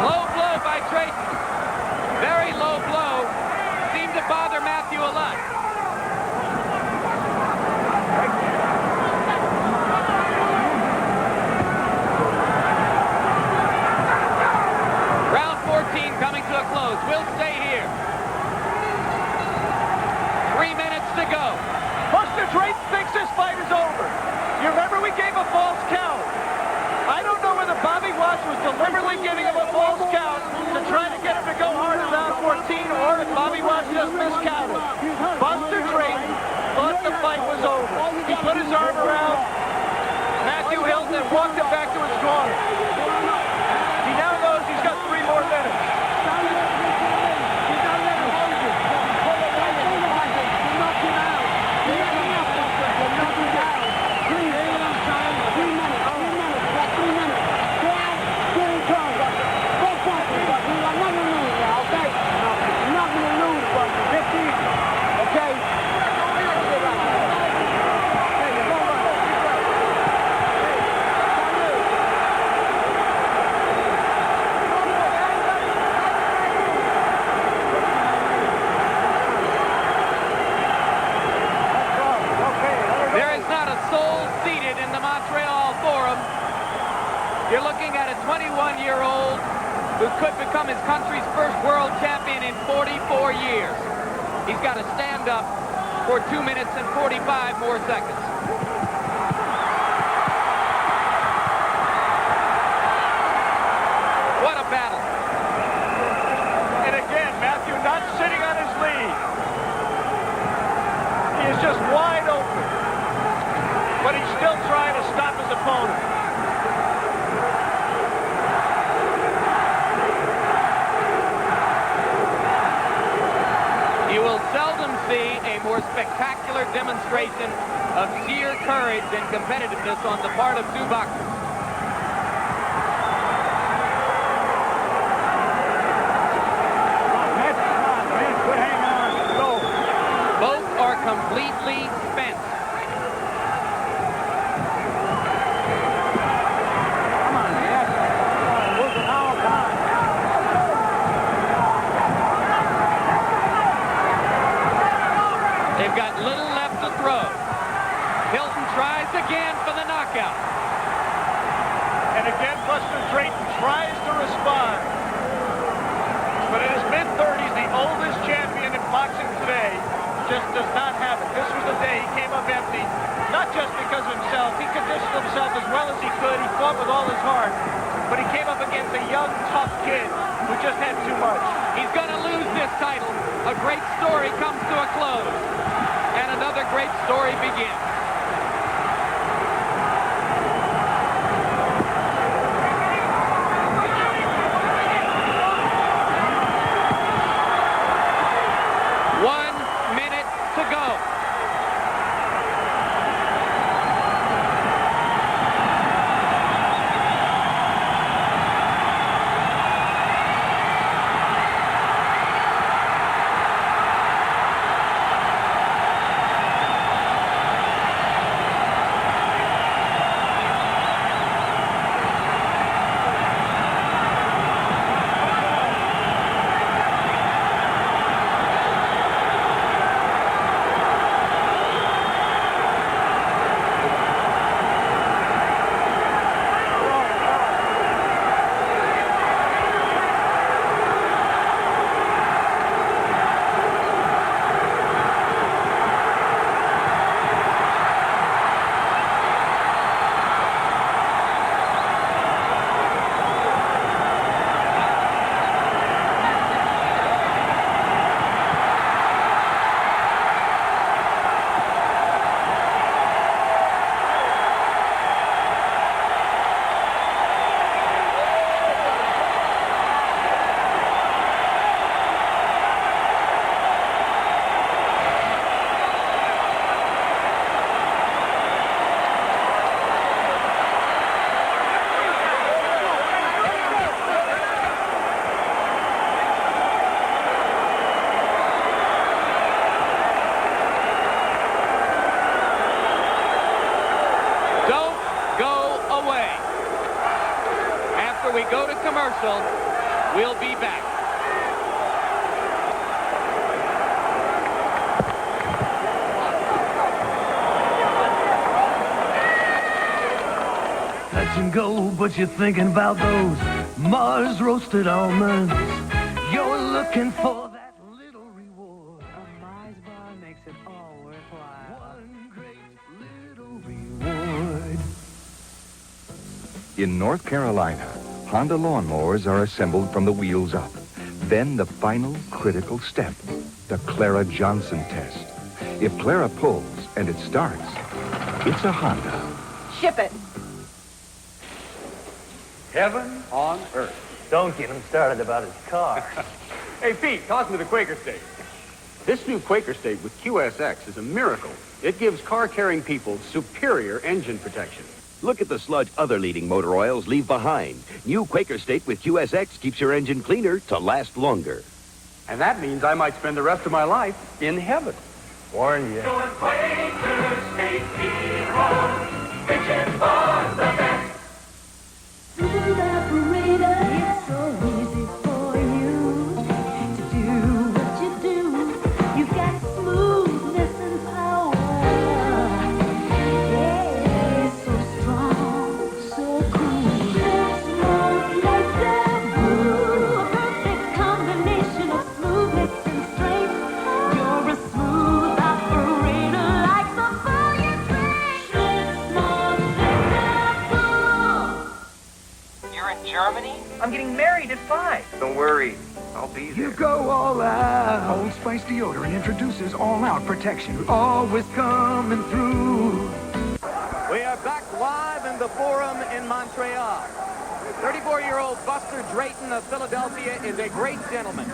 Low blow by Drayton. Very low blow. Seemed to bother Matthew a lot. Round 14 coming to a close. We'll stay here. 3 minutes to go. Buster Drayton thinks this fight is over. You remember we gave a false count. I don't know whether Bobby Watts was deliberately giving him a false count to try to get him to go hard in round 14, or if Bobby Watts just miscounted. Buster Drayton thought the fight was over. He put his arm around Matthew Hilton and walked him back to his corner. He now knows he's got 3 more minutes. You're looking at a 21-year-old who could become his country's first world champion in 44 years. He's got to stand up for 2 minutes and 45 more seconds. What a battle. And again, Matthew not sitting on his lead. He is just wide open. But he's still trying to stop his opponent. You will seldom see a more spectacular demonstration of sheer courage and competitiveness on the part of two boxers. Both are completely spent. They've got little left to throw. Hilton tries again for the knockout. And again, Buster Drayton tries to respond. But in his mid-30s, the oldest champion in boxing today just does not have it. This was the day he came up empty, not just because of himself. He conditioned himself as well as he could. He fought with all his heart. But he came up against a young, tough kid who just had too much. He's going to lose this title. A great story comes to a close. And another great story begins. We go to commercial. We'll be back. Touch and go, but you're thinking about those Mars roasted almonds. You're looking for that little reward. A Mars bar makes it all worthwhile. One great little reward. In North Carolina, Honda lawnmowers are assembled from the wheels up. Then the final critical step, the Clara Johnson test. If Clara pulls and it starts, it's a Honda. Ship it. Heaven on earth. Don't get him started about his car. Hey, Pete, toss me the Quaker State. This new Quaker State with QSX is a miracle. It gives car-carrying people superior engine protection. Look at the sludge other leading motor oils leave behind. New Quaker State with QSX keeps your engine cleaner to last longer. And that means I might spend the rest of my life in heaven. Warned you. Going Quaker State hero, reaching for the best. It's so easy for you to do what you do. You've got smoothness and power. Yeah, so strong, so cool. You're in Germany? I'm getting married at 5. Don't worry. I'll be there. You go all out. Old Spice deodorant introduces all-out protection. Always coming through. We are back live in the Forum in Montreal. 34-year-old Buster Drayton of Philadelphia is a great gentleman.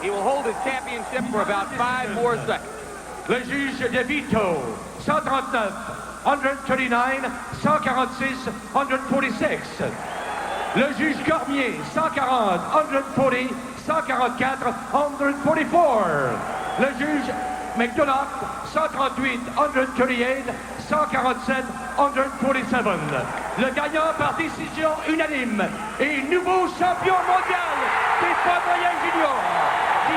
He will hold his championship for about 5 more seconds. Le juge de veto, 139, 139, 146, 146. Le juge Cormier, 140, 140, 144, 144. Le juge McDonough, 138, 138, 147, 147. Le gagnant par décision unanime et nouveau champion mondial des poids moyens juniors, qui